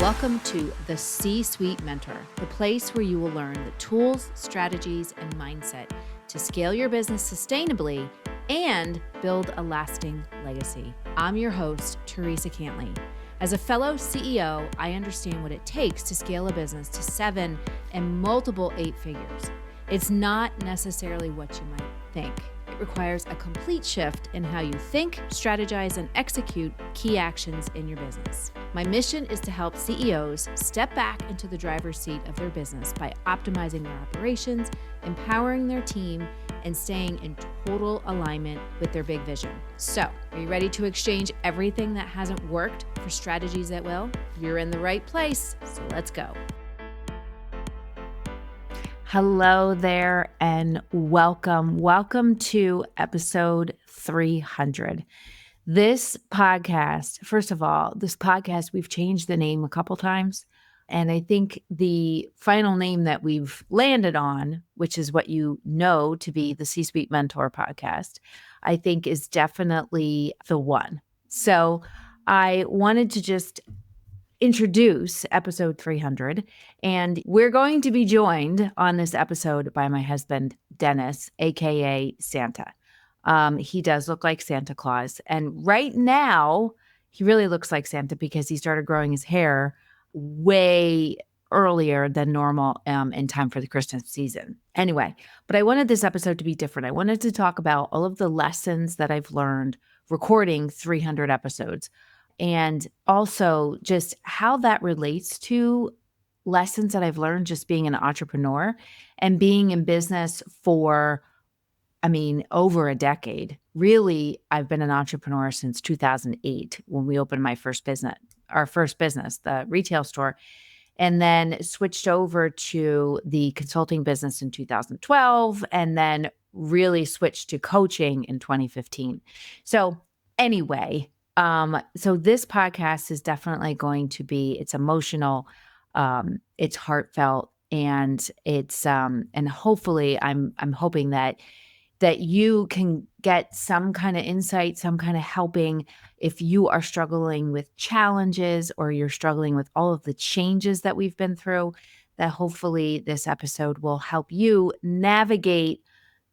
Welcome to the C-Suite Mentor, the place where you will learn the tools, strategies, and mindset to scale your business sustainably and build a lasting legacy. I'm your host, Theresa Cantley. As a fellow CEO, I understand what it takes to scale a business to 7 and multiple 8 figures. It's not necessarily what you might think. It requires a complete shift in how you think, strategize, and execute key actions in your business. My mission is to help CEOs step back into the driver's seat of their business by optimizing their operations, empowering their team, and staying in total alignment with their big vision. So, are you ready to exchange everything that hasn't worked for strategies that will? You're in the right place, so let's go. Hello there and welcome. Welcome to episode 300. This podcast, first of all, we've changed the name a couple times. And I think the final name that we've landed on, which is what you know to be the C-Suite Mentor podcast, I think is definitely the one. So I wanted to just introduce episode 300, and we're going to be joined on this episode by my husband, Dennis, aka Santa. He does look like Santa Claus, and right now he really looks like Santa because he started growing his hair way earlier than normal in time for the Christmas season. Anyway, but I wanted this episode to be different. I wanted to talk about all of the lessons that I've learned recording 300 episodes. And also just how that relates to lessons that I've learned just being an entrepreneur and being in business for, over a decade. Really, I've been an entrepreneur since 2008 when we opened our first business, the retail store, and then switched over to the consulting business in 2012, and then really switched to coaching in 2015. So anyway, so this podcast is definitely going to be, it's emotional, it's heartfelt, and it's, and hopefully I'm hoping that you can get some kind of insight, some kind of helping if you are struggling with challenges or you're struggling with all of the changes that we've been through, that hopefully this episode will help you navigate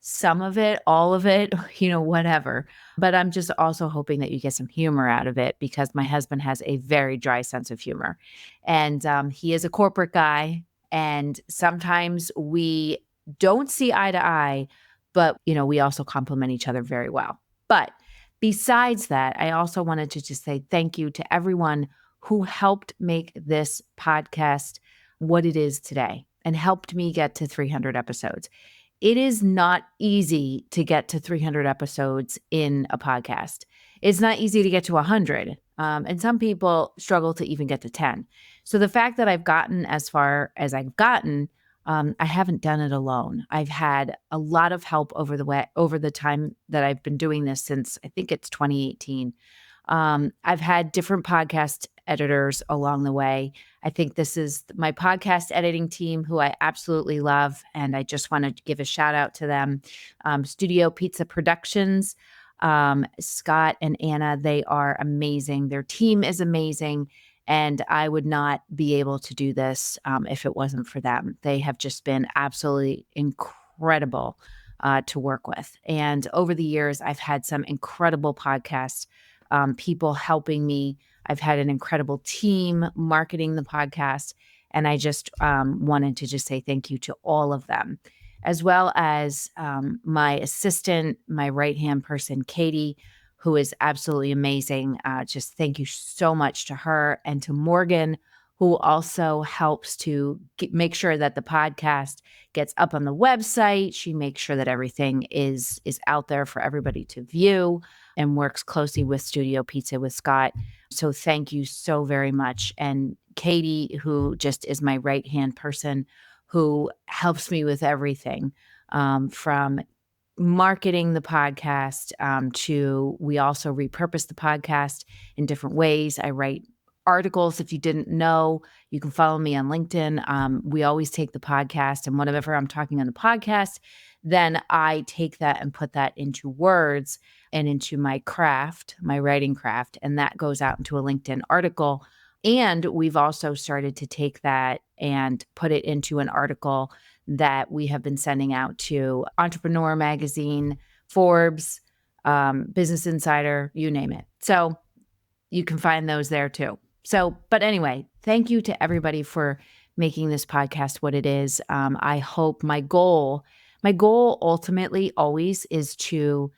some of it, all of it, whatever. But I'm just also hoping that you get some humor out of it because my husband has a very dry sense of humor. And he is a corporate guy. And sometimes we don't see eye to eye, but, we also complement each other very well. But besides that, I also wanted to just say thank you to everyone who helped make this podcast what it is today and helped me get to 300 episodes. It is not easy to get to 300 episodes in a podcast. It's not easy to get to 100. And some people struggle to even get to 10. So the fact that I've gotten as far as I've gotten, I haven't done it alone. I've had a lot of help over the time that I've been doing this since I think it's 2018. I've had different podcast editors along the way. I think this is my podcast editing team who I absolutely love. And I just want to give a shout out to them. Studio Pizza Productions, Scott and Anna, they are amazing. Their team is amazing. And I would not be able to do this if it wasn't for them. They have just been absolutely incredible to work with. And over the years, I've had some incredible podcast people helping me. I've had an incredible team marketing the podcast. And I just wanted to just say thank you to all of them, as well as my assistant, my right-hand person, Katie, who is absolutely amazing. Just thank you so much to her and to Morgan, who also helps to make sure that the podcast gets up on the website. She makes sure that everything is out there for everybody to view and works closely with Studio Pizza with Scott. So thank you so very much. And Katie, who just is my right-hand person, who helps me with everything from marketing the podcast to we also repurpose the podcast in different ways. I write articles. If you didn't know, you can follow me on LinkedIn. We always take the podcast and whatever I'm talking on the podcast, then I take that and put that into words and into my craft, my writing craft. And that goes out into a LinkedIn article And we've also started to take that and put it into an article that we have been sending out to Entrepreneur Magazine, Forbes, Business Insider, you name it. So you can find those there too. So, but anyway, thank you to everybody for making this podcast what it is. I hope my goal ultimately always is to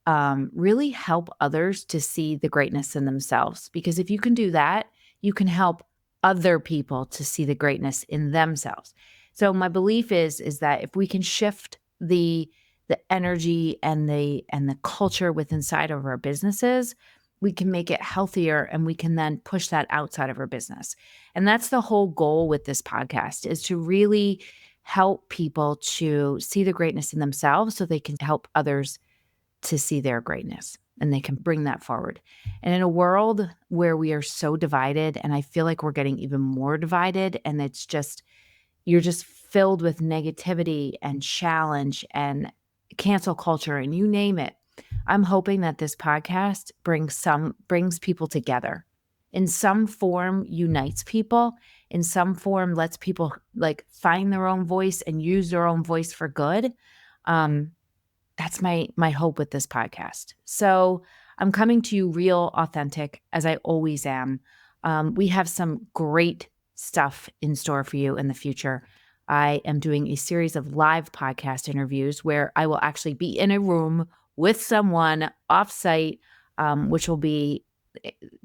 really help others to see the greatness in themselves. Because if you can do that, you can help other people to see the greatness in themselves. So my belief is that if we can shift the energy and the culture within inside of our businesses, we can make it healthier and we can then push that outside of our business. And that's the whole goal with this podcast, is to really help people to see the greatness in themselves so they can help others to see their greatness and they can bring that forward. And in a world where we are so divided, and I feel like we're getting even more divided, and it's just, you're just filled with negativity and challenge and cancel culture and you name it. I'm hoping that this podcast brings people together. In some form, unites people. In some form, lets people like find their own voice and use their own voice for good. That's my hope with this podcast. So I'm coming to you real authentic, as I always am. We have some great stuff in store for you in the future. I am doing a series of live podcast interviews where I will actually be in a room with someone offsite, which will be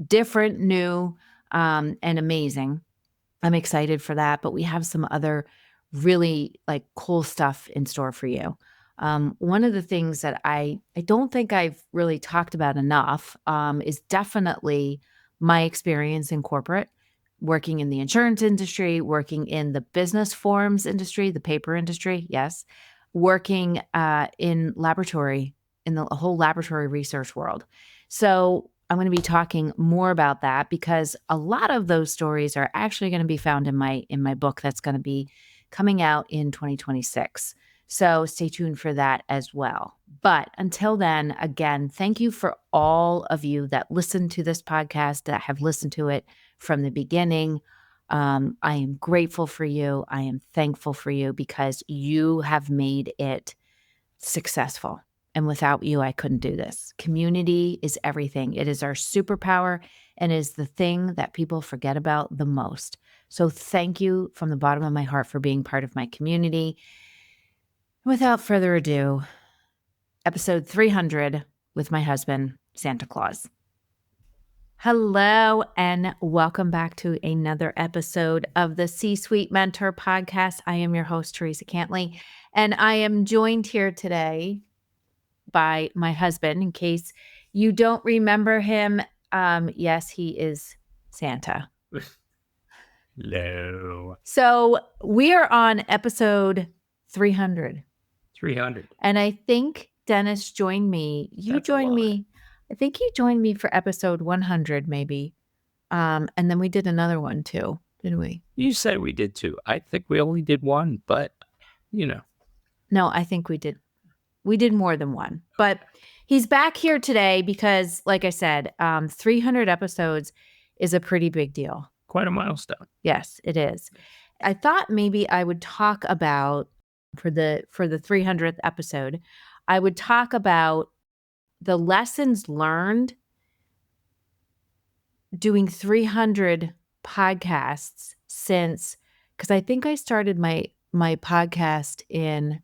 different, new, and amazing. I'm excited for that, but we have some other really like cool stuff in store for you. One of the things that I don't think I've really talked about enough is definitely my experience in corporate, working in the insurance industry, working in the business forms industry, the paper industry, yes, working in laboratory, in the whole laboratory research world. So I'm going to be talking more about that because a lot of those stories are actually going to be found in my book that's going to be coming out in 2026. So stay tuned for that as well. But until then, again, thank you for all of you that listen to this podcast, that have listened to it from the beginning. I am grateful for you. I am thankful for you because you have made it successful. And without you, I couldn't do this. Community is everything. It is our superpower and is the thing that people forget about the most. So thank you from the bottom of my heart for being part of my community. Without further ado, episode 300 with my husband, Santa Claus. Hello, and welcome back to another episode of the C-Suite Mentor Podcast. I am your host, Theresa Cantley, and I am joined here today by my husband. In case you don't remember him, yes, he is Santa. Hello. So we are on episode 300. 300. And I think Dennis joined me. I think you joined me for episode 100 maybe. And then we did another one too, didn't we? You said we did two. I think we only did one, but you know. No, I think we did. We did more than one. But he's back here today because, like I said, 300 episodes is a pretty big deal. Quite a milestone. Yes, it is. I thought maybe I would talk about for the 300th episode, I would talk about the lessons learned doing 300 podcasts since, because I think I started my podcast in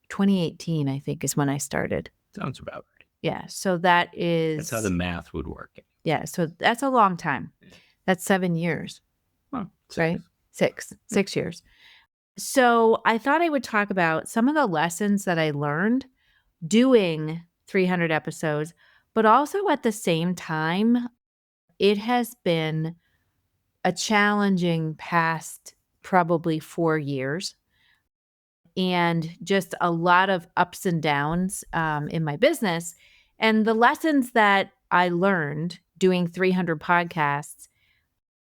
2018, I think is when I started. Sounds about right. Yeah. So that's how the math would work. Yeah. So that's a long time. That's 7 years. Well, 6. Right? 6 years. So I thought I would talk about some of the lessons that I learned doing 300 episodes, but also at the same time, it has been a challenging past probably 4 years and just a lot of ups and downs in my business. And the lessons that I learned doing 300 podcasts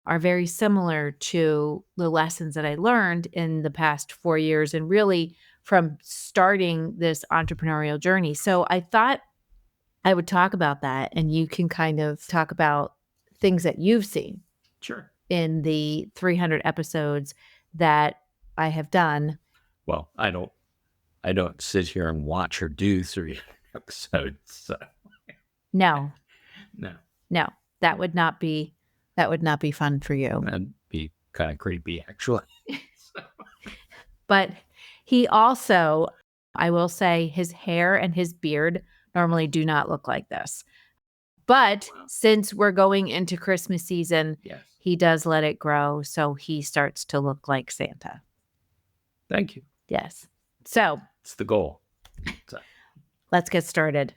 are very similar to the lessons that I learned in the past 4 years and really from starting this entrepreneurial journey. So I thought I would talk about that and you can kind of talk about things that you've seen. Sure. in the 300 episodes that I have done. Well, I don't sit here and watch her do 3 episodes. So No, no, that would not be fun for you. that'd be kind of creepy, actually. So, But he also, I will say, his hair and his beard normally do not look like this. But wow. since we're going into Christmas season, Yes. he does let it grow, so he starts to look like Santa. Thank you. Yes. So It's the goal. So, let's get started.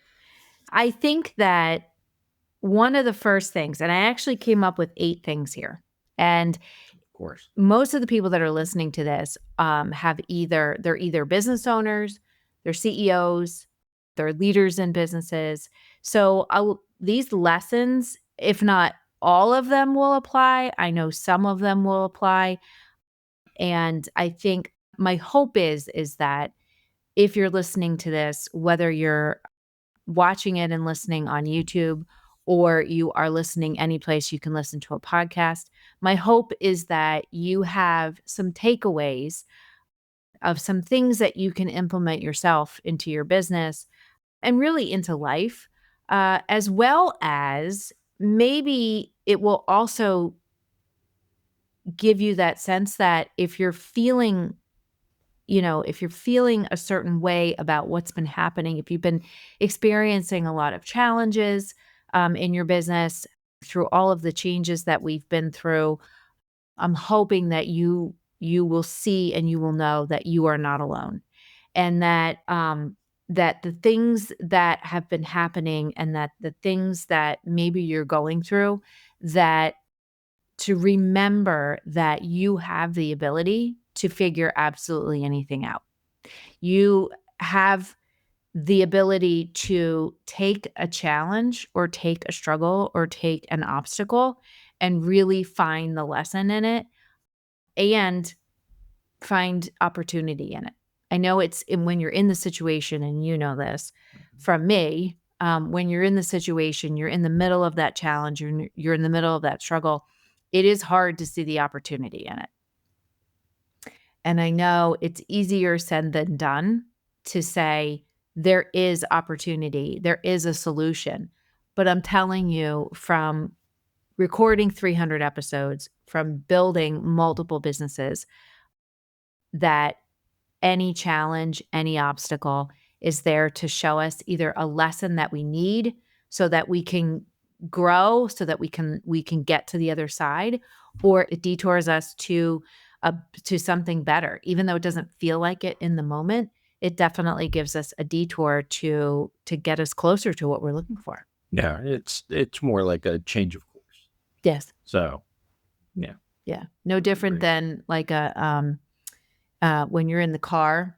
I think that one of the first things, and I actually came up with 8 things here, and of course. most of the people that are listening to this they're either business owners, they're CEOs, they're leaders in businesses. So these lessons, if not all of them will apply, I know some of them will apply. And I think my hope is that if you're listening to this, whether you're watching it and listening on YouTube, or you are listening any place you can listen to a podcast, my hope is that you have some takeaways of some things that you can implement yourself into your business and really into life, as well as maybe it will also give you that sense that if you're feeling a certain way about what's been happening, if you've been experiencing a lot of challenges in your business through all of the changes that we've been through, I'm hoping that you will see and you will know that you are not alone, and that the things that have been happening and that the things that maybe you're going through, that to remember that you have the ability to figure absolutely anything out. You have the ability to take a challenge or take a struggle or take an obstacle and really find the lesson in it and find opportunity in it. I know when you're in the situation, and you know this from me, when you're in the situation, you're in the middle of that challenge, you're in the middle of that struggle, it is hard to see the opportunity in it. And I know it's easier said than done to say there is opportunity, there is a solution. But I'm telling you, from recording 300 episodes, from building multiple businesses, that any challenge, any obstacle is there to show us either a lesson that we need so that we can grow, so that we can get to the other side, or it detours us to something better. Even though it doesn't feel like it in the moment, it definitely gives us a detour to get us closer to what we're looking for. Yeah, it's more like a change of course. Yes. So, yeah. Yeah. No different than like when you're in the car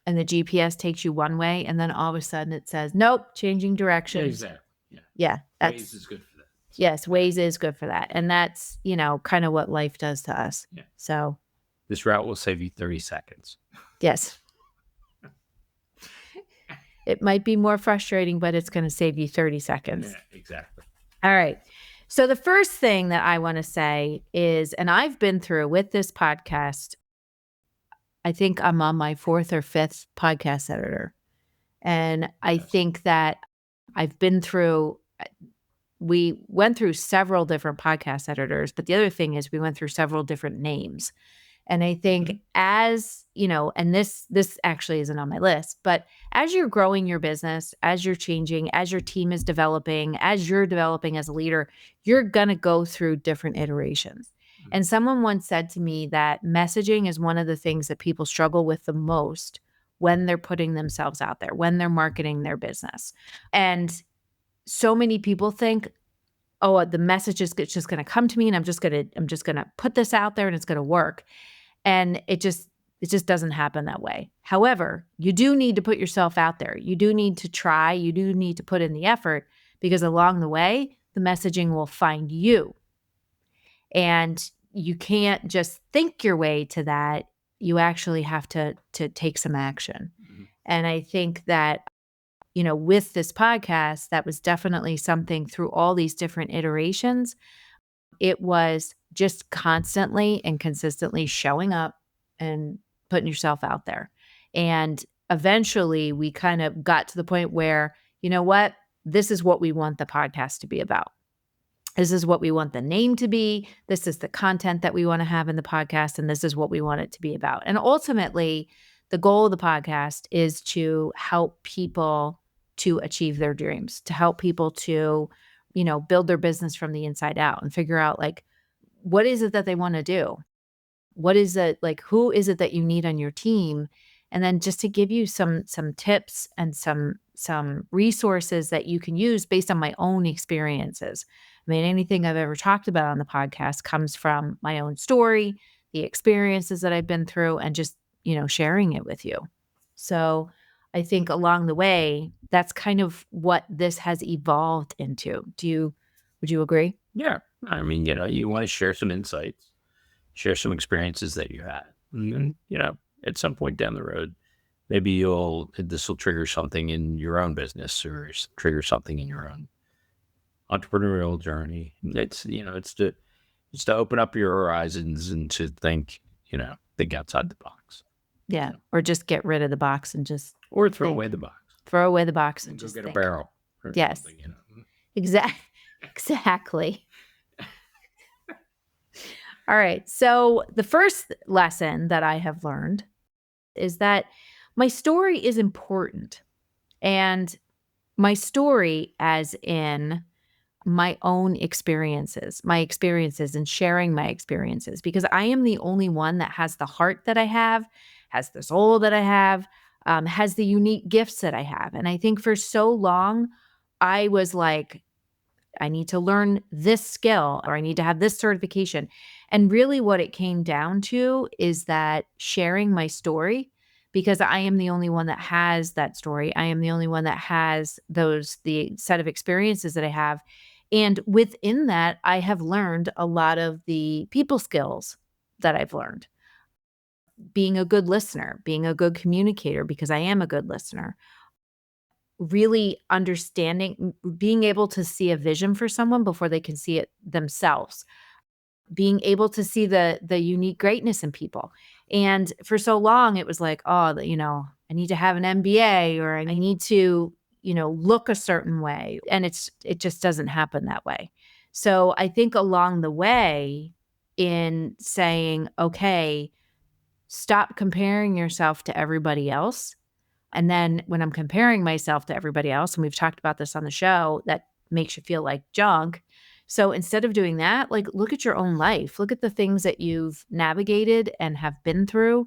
and the GPS takes you one way and then all of a sudden it says, nope, changing directions. Exactly. Yeah. Yeah. Waze is good for that. Yes, Waze is good for that. And that's, kind of what life does to us. Yeah. So this route will save you 30 seconds. Yes. It might be more frustrating, but it's going to save you 30 seconds. Yeah, exactly. All right. So the first thing that I want to say is, and I've been through with this podcast, I think I'm on my 4th or 5th podcast editor. And I think that I've been through, we went through several different podcast editors, but the other thing is we went through several different names. And I think as, and this actually isn't on my list, but as you're growing your business, as you're changing, as your team is developing, as you're developing as a leader, you're going to go through different iterations. And someone once said to me that messaging is one of the things that people struggle with the most when they're putting themselves out there, when they're marketing their business. And so many people think, oh, the message is just going to come to me and I'm just going to put this out there and it's going to work. And it just doesn't happen that way. However, you do need to put yourself out there. You do need to try. You do need to put in the effort, because along the way, the messaging will find you. And you can't just think your way to that. You actually have to take some action. Mm-hmm. And I think that, with this podcast, that was definitely something through all these different iterations. It was just constantly and consistently showing up and putting yourself out there. And eventually we kind of got to the point where, you know what? This is what we want the podcast to be about. This is what we want the name to be. This is the content that we want to have in the podcast. And this is what we want it to be about. And ultimately, the goal of the podcast is to help people to achieve their dreams, to help people to, build their business from the inside out and figure out like, what is it that they want to do? What is it like, who is it that you need on your team? And then just to give you some tips and some resources that you can use based on my own experiences. I mean, anything I've ever talked about on the podcast comes from my own story, the experiences that I've been through, and just, sharing it with you. So I think along the way, that's kind of what this has evolved into. Would you agree? Yeah. I mean, you want to share some insights, share some experiences that you had. And then, at some point down the road, maybe this will trigger something in your own business or trigger something in your own entrepreneurial journey. It's to open up your horizons and to think outside the box. Yeah. Or just get rid of the box and just or throw away the box. Throw away the box and go just get think. a barrel. Yes. Exactly. All right. So the first lesson that I have learned is that my story is important. And my story as in my own experiences and sharing my experiences, because I am the only one that has the heart that I have, has the soul that I have, has the unique gifts that I have. And I think for so long, I was like, I need to learn this skill or I need to have this certification. And really what it came down to is that sharing my story, because I am the only one that has that story. I am the only one that has the set of experiences that I have. And within that, I have learned a lot of the people skills that I've learned. Being a good listener, being a good communicator, because I am a good listener. Really understanding, being able to see a vision for someone before they can see it themselves, being able to see the unique greatness in people. And for so long, it was like, oh, I need to have an MBA or I need to, look a certain way. And it just doesn't happen that way. So I think along the way in saying, okay, stop comparing yourself to everybody else. And then when I'm comparing myself to everybody else, and we've talked about this on the show, that makes you feel like junk. So instead of doing that, like look at your own life, look at the things that you've navigated and have been through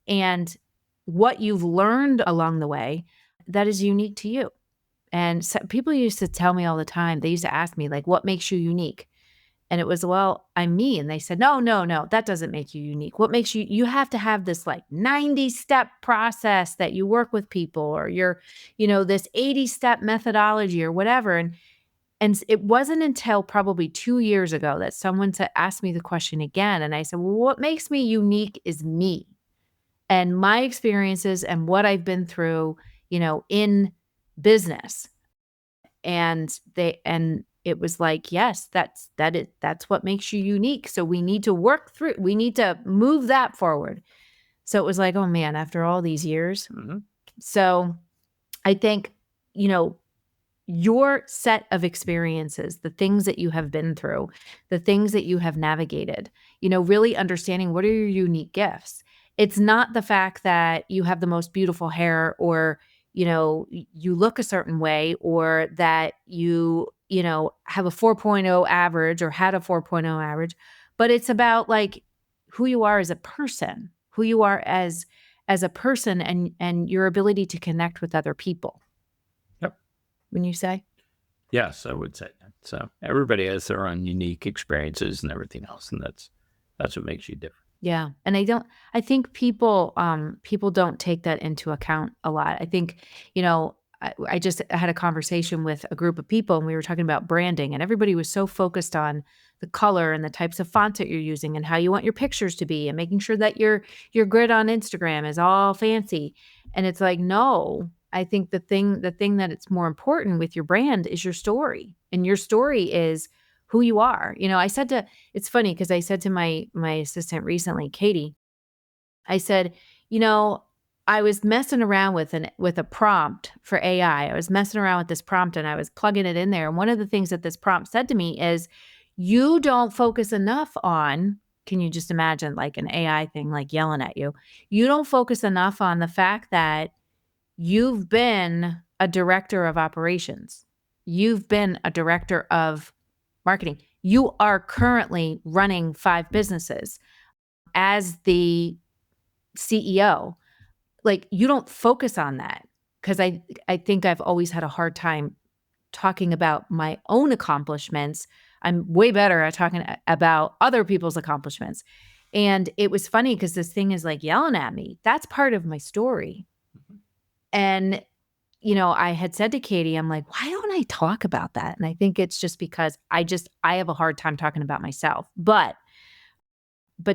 and what you've learned along the way that is unique to you. And so people used to tell me all the time, they used to ask me like, what makes you unique? And it was, well, I'm me. And they said, no, that doesn't make you unique. What makes you have to have this like 90-step process that you work with people or you're, this 80-step methodology or whatever. And it wasn't until probably 2 years ago that someone asked me the question again. And I said, well, what makes me unique is me and my experiences and what I've been through, in business. And it was like, yes, that's what makes you unique. So we need to we need to move that forward. So it was like, oh man, after all these years. Mm-hmm. So I think, your set of experiences, the things that you have been through, the things that you have navigated, really understanding what are your unique gifts. It's not the fact that you have the most beautiful hair or, you look a certain way or that you have a 4.0 average or had a 4.0 average, but it's about like who you are as a person, who you are as a person and your ability to connect with other people. Yep. When you say? Yes, I would say that. So everybody has their own unique experiences and everything else, and that's what makes you different. Yeah. And I think people don't take that into account a lot. I think, I just had a conversation with a group of people and we were talking about branding and everybody was so focused on the color and the types of fonts that you're using and how you want your pictures to be and making sure that your grid on Instagram is all fancy. And it's like, no, I think the thing that it's more important with your brand is your story. And your story is who you are. It's funny because I said to my assistant recently, Katie, I said, I was messing around with a prompt for AI. I was messing around with this prompt and I was plugging it in there. And one of the things that this prompt said to me is, you don't focus enough on, can you just imagine like an AI thing like yelling at you? You don't focus enough on the fact that you've been a director of operations. You've been a director of marketing. You are currently running 5 businesses as the CEO. Like, you don't focus on that, because I think I've always had a hard time talking about my own accomplishments. I'm way better at talking about other people's accomplishments. And it was funny because this thing is like yelling at me. That's part of my story. And I had said to Katie, I'm like, why don't I talk about that? And I think it's just because I have a hard time talking about myself. But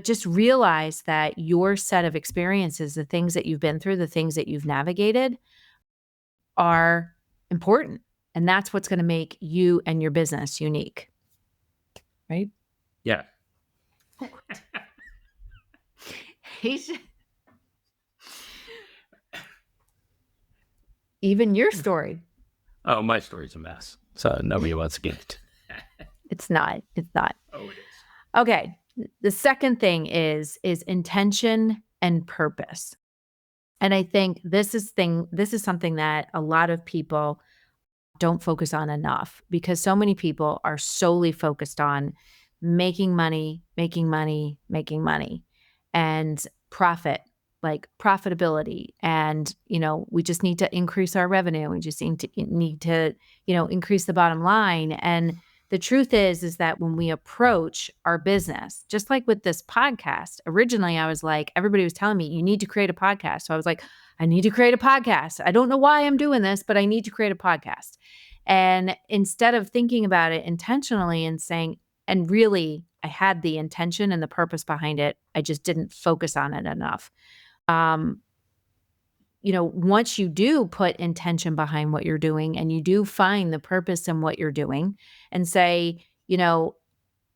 just realize that your set of experiences, the things that you've been through, the things that you've navigated are important. And that's what's going to make you and your business unique. Right? Yeah. Even your story. Oh, my story's a mess. So nobody wants to get it. It's not. Oh, it is. Okay. The second thing is intention and purpose. And I think this is something that a lot of people don't focus on enough, because so many people are solely focused on making money, and profit, like profitability. And, we just need to increase our revenue. We just need to increase the bottom line. And the truth is that when we approach our business, just like with this podcast, originally I was like, everybody was telling me, you need to create a podcast. So I was like, I need to create a podcast. I don't know why I'm doing this, but I need to create a podcast. And instead of thinking about it intentionally and saying, and really, I had the intention and the purpose behind it, I just didn't focus on it enough. Once you do put intention behind what you're doing and you do find the purpose in what you're doing and say,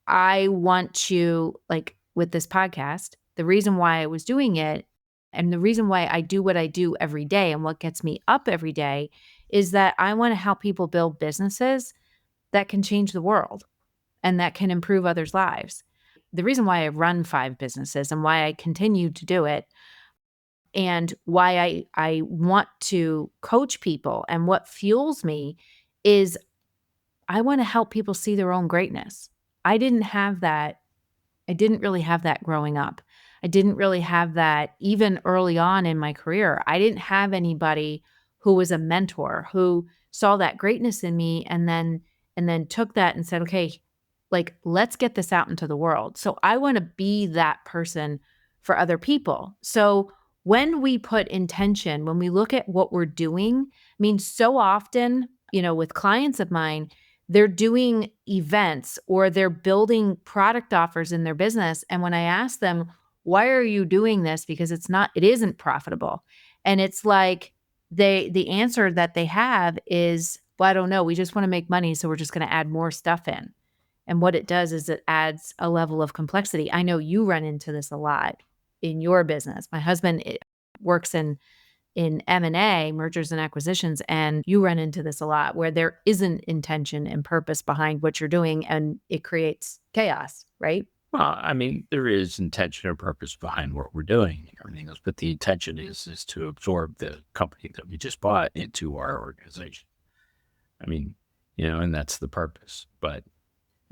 I want to, like with this podcast, the reason why I was doing it and the reason why I do what I do every day and what gets me up every day is that I want to help people build businesses that can change the world and that can improve others' lives. The reason why I run 5 businesses and why I continue to do it and why I want to coach people and what fuels me is I want to help people see their own greatness. I didn't really have that growing up. I didn't really have that even early on in my career. I didn't have anybody who was a mentor who saw that greatness in me and then took that and said, okay, like, let's get this out into the world. So I want to be that person for other people. So when we put intention, when we look at what we're doing, I mean, so often, with clients of mine, they're doing events or they're building product offers in their business. And when I ask them, why are you doing this? Because it isn't profitable. And it's like the answer that they have is, well, I don't know. We just want to make money. So we're just going to add more stuff in. And what it does is it adds a level of complexity. I know you run into this a lot in your business. My husband works in M&A, mergers and acquisitions, and you run into this a lot where there isn't intention and purpose behind what you're doing, and it creates chaos, right? Well, I mean, there is intention or purpose behind what we're doing and everything else, but the intention is to absorb the company that we just bought into our organization. I mean, and that's the purpose. But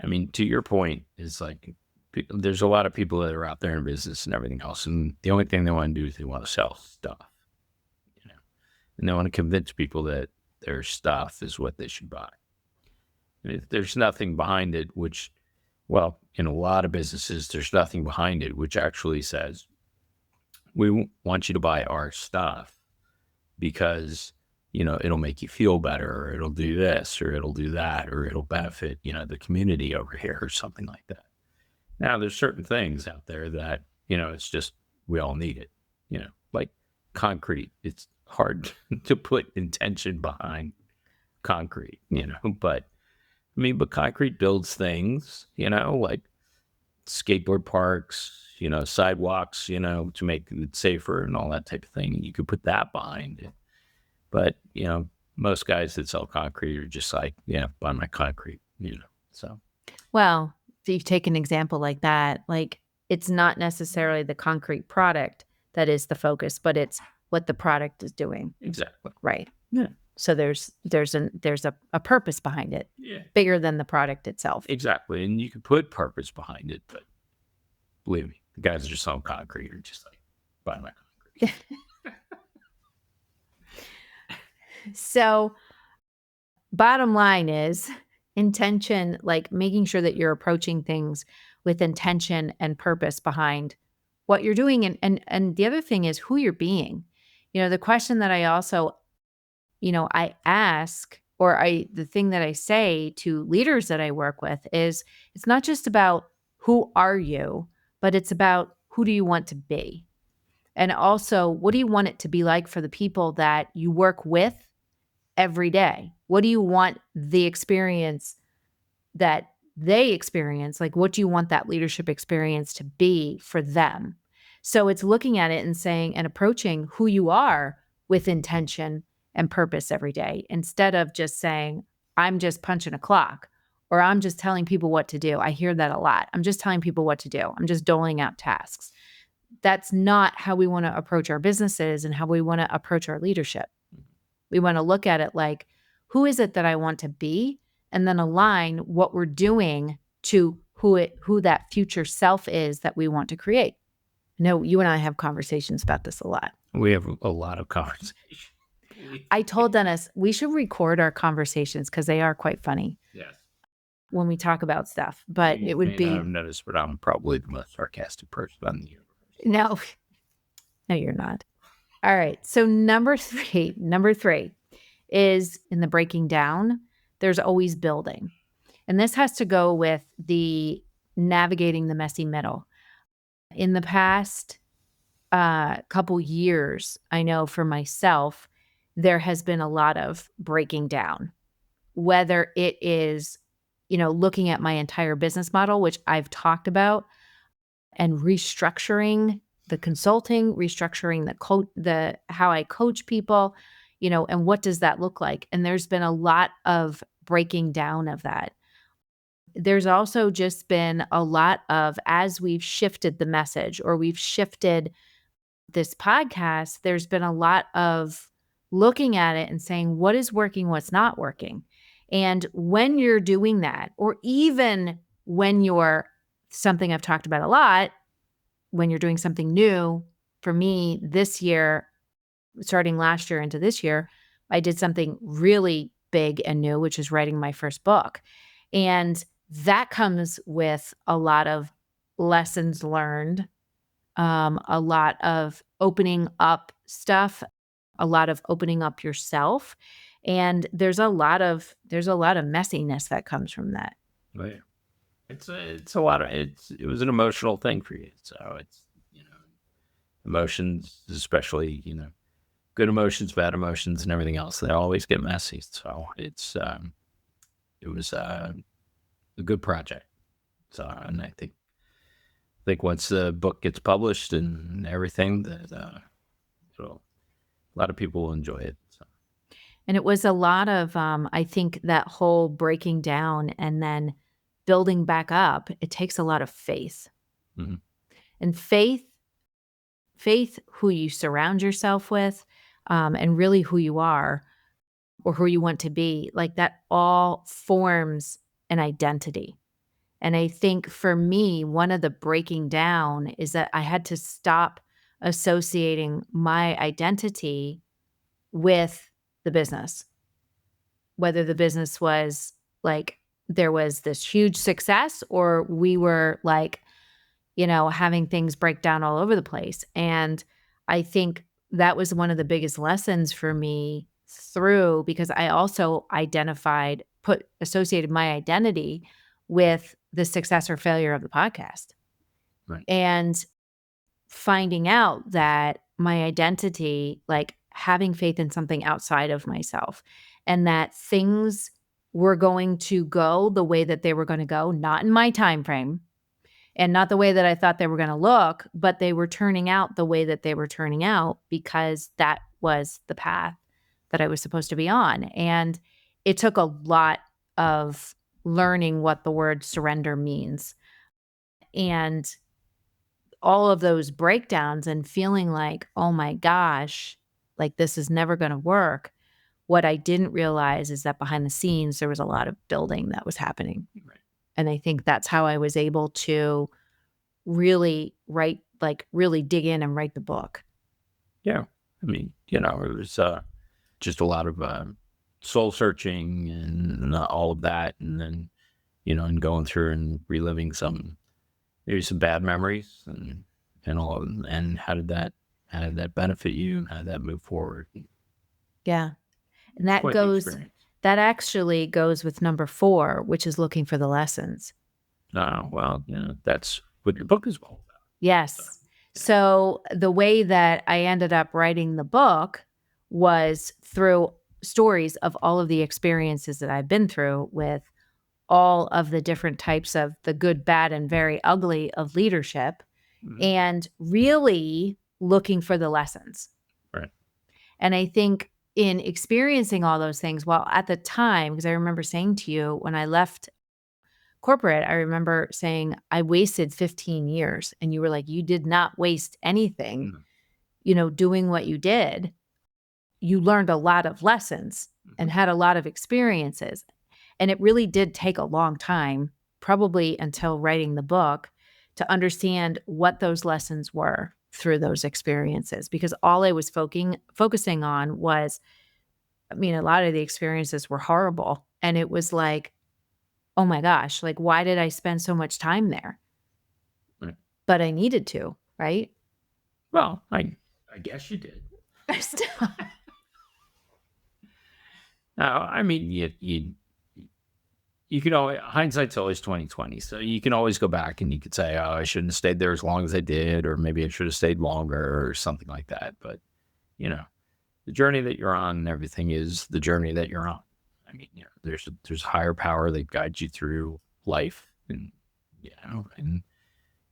I mean, to your point is like, there's a lot of people that are out there in business and everything else, and the only thing they want to do is they want to sell stuff, and they want to convince people that their stuff is what they should buy. And if there's nothing behind it, which, well, in a lot of businesses, there's nothing behind it, which actually says, we want you to buy our stuff because, it'll make you feel better, or it'll do this, or it'll do that, or it'll benefit, the community over here, or something like that. Now, there's certain things out there that, it's just, we all need it, like concrete. It's hard to put intention behind concrete, but I mean, but concrete builds things, like skateboard parks, sidewalks, to make it safer and all that type of thing. You could put that behind it. But, most guys that sell concrete are just like, yeah, buy my concrete, so. Well, if you take an example like that, like it's not necessarily the concrete product that is the focus, but it's what the product is doing. Exactly. Right. Yeah. So there's a purpose behind it, Yeah. bigger than the product itself. Exactly. And you could put purpose behind it, but believe me, the guys that just selling concrete are just like, buy my concrete. So bottom line is intention, like making sure that you're approaching things with intention and purpose behind what you're doing. And the other thing is who you're being. The question that I also, I ask, or the thing that I say to leaders that I work with is it's not just about who are you, but it's about who do you want to be? And also, what do you want it to be like for the people that you work with every day? What do you want the experience that they experience? Like, what do you want that leadership experience to be for them? So it's looking at it and saying and approaching who you are with intention and purpose every day, instead of just saying, I'm just punching a clock, or I'm just telling people what to do. I hear that a lot. I'm just telling people what to do. I'm just doling out tasks. That's not how we want to approach our businesses and how we want to approach our leadership. We want to look at it like, who is it that I want to be? And then align what we're doing to who that future self is that we want to create. No, you and I have conversations about this a lot. We have a lot of conversations. I told Dennis we should record our conversations because they are quite funny. Yes. When we talk about stuff, but it would be. I've noticed, but I'm probably the most sarcastic person on the universe. No, you're not. All right. So number three is in the breaking down, there's always building. And this has to go with the navigating the messy middle. In the past couple years, I know for myself, there has been a lot of breaking down, whether it is, looking at my entire business model, which I've talked about, and restructuring the consulting, restructuring the how I coach people, and what does that look like? And there's been a lot of breaking down of that. There's also just been a lot of, as we've shifted the message or we've shifted this podcast, there's been a lot of looking at it and saying, what is working, what's not working? And when you're doing that, or even when you're something I've talked about a lot, when you're doing something new, for me this year, starting last year into this year, I did something really big and new, which is writing my first book. And that comes with a lot of lessons learned, a lot of opening up stuff, a lot of opening up yourself. And there's a lot of messiness that comes from that. Right. It's a lot of it was an emotional thing for you. So it's, emotions, especially, good emotions, bad emotions, and everything else, they always get messy. So it was a good project. So, and I think once the book gets published and everything, that a lot of people will enjoy it. So. And it was a lot of, I think that whole breaking down and then building back up, it takes a lot of faith. Mm-hmm. And faith, who you surround yourself with, and really who you are or who you want to be, like that all forms an identity. And I think for me, one of the breaking down is that I had to stop associating my identity with the business. Whether the business was like there was this huge success or we were like, having things break down all over the place. And I think that was one of the biggest lessons for me because I also associated my identity with the success or failure of the podcast. Right. And finding out that my identity, like having faith in something outside of myself, and that things were going to go the way that they were going to go, not in my time frame and not the way that I thought they were going to look, but they were turning out the way that they were turning out because that was the path that I was supposed to be on. And it took a lot of learning what the word surrender means. And all of those breakdowns and feeling like, oh my gosh, like this is never going to work. What I didn't realize is that behind the scenes, there was a lot of building that was happening. Right. And I think that's how I was able to really write, like really dig in and write the book. Yeah. I mean, it was just a lot of soul searching and all of that. And then, and going through and reliving maybe some bad memories and all of them. And how did that benefit you? How did that move forward? Yeah. And It's quite the experience. that actually goes with number 4, which is looking for the lessons. Well, that's what your book is all about. Yes. So the way that I ended up writing the book was through stories of all of the experiences that I've been through with all of the different types of the good, bad, and very ugly of leadership, and really looking for the lessons. Right. And I think in experiencing all those things, well, at the time, because I remember saying to you when I left corporate, I remember saying, I wasted 15 years. And you were like, you did not waste anything, doing what you did. You learned a lot of lessons and had a lot of experiences. And it really did take a long time, probably until writing the book, to understand what those lessons were through those experiences. Because all I was focusing on was, a lot of the experiences were horrible. And it was like, oh my gosh, like, why did I spend so much time there? Right. But I needed to, right? Well, I guess you did. No, I mean, you can always, hindsight's always 20/20. So you can always go back and you could say, oh, I shouldn't have stayed there as long as I did, or maybe I should have stayed longer or something like that. But, the journey that you're on and everything is the journey that you're on. I mean, there's a higher power that guides you through life, and and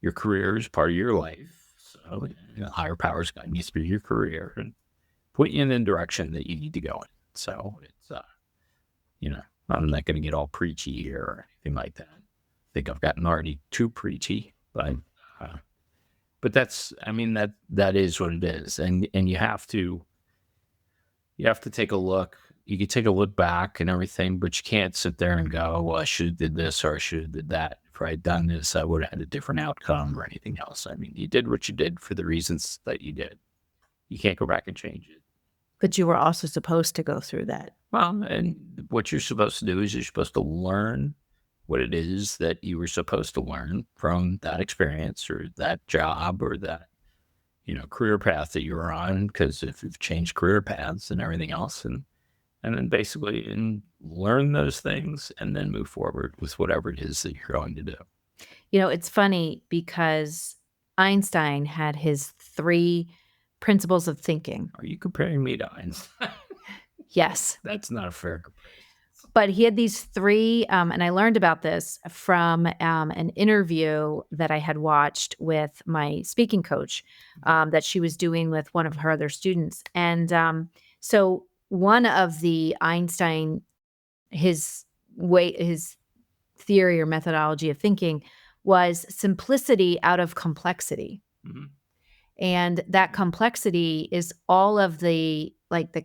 your career is part of your life. So higher powers guiding you through your career and put you in the direction that you need to go in. So it's I'm not going to get all preachy here or anything like that. I think I've gotten already too preachy, but that's, that is what it is, and you have to take a look. You can take a look back and everything, but you can't sit there and go, well, I should have did this or I should have did that. If I had done this, I would have had a different outcome or anything else. I mean, you did what you did for the reasons that you did. You can't go back and change it. But you were also supposed to go through that. Well, and what you're supposed to do is you're supposed to learn what it is that you were supposed to learn from that experience or that job or that, career path that you were on. Because if you've changed career paths and everything else, and then basically learn those things and then move forward with whatever it is that you're going to do. It's funny because Einstein had his 3 principles of thinking. Are you comparing me to Einstein? Yes. That's not a fair comparison. But he had these 3, and I learned about this from an interview that I had watched with my speaking coach that she was doing with one of her other students. And so one of the Einstein, his theory or methodology of thinking was simplicity out of complexity. And that complexity is all of the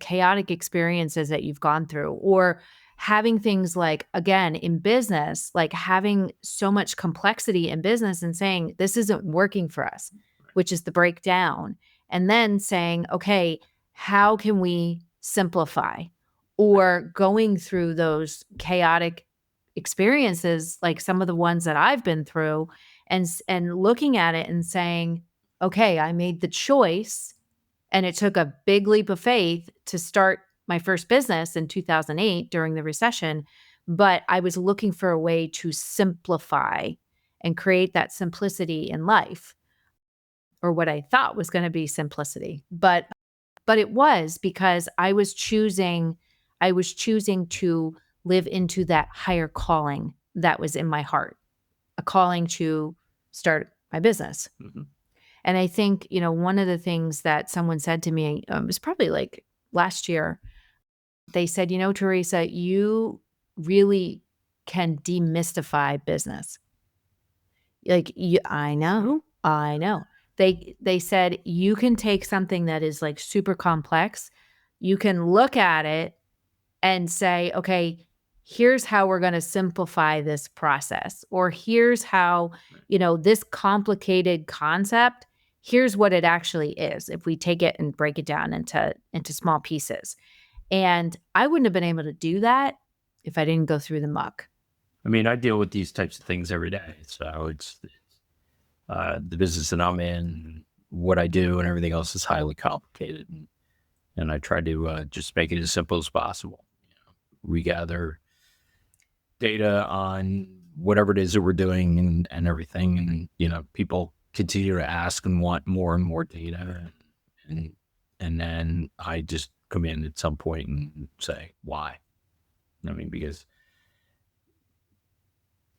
chaotic experiences that you've gone through, or having things like, again, in business, like having so much complexity in business and saying, this isn't working for us, which is the breakdown. And then saying, okay, how can we simplify? Or going through those chaotic experiences, like some of the ones that I've been through, and looking at it and saying, okay, I made the choice, and it took a big leap of faith to start my first business in 2008 during the recession, but I was looking for a way to simplify and create that simplicity in life, or what I thought was going to be simplicity. But it was because I was choosing to live into that higher calling that was in my heart, a calling to start my business. Mhm. And I think, one of the things that someone said to me, was probably like last year. They said, Teresa, you really can demystify business. Like, I know, I know. They said you can take something that is like super complex, you can look at it and say, okay, here's how we're going to simplify this process, or here's how, this complicated concept, here's what it actually is if we take it and break it down into small pieces. And I wouldn't have been able to do that if I didn't go through the muck. I mean, I deal with these types of things every day. So it's the business that I'm in, what I do, and everything else is highly complicated. And I try to just make it as simple as possible. We gather data on whatever it is that we're doing and everything. And, people continue to ask and want more and more data. And then I just come in at some point and say, why? I mean, because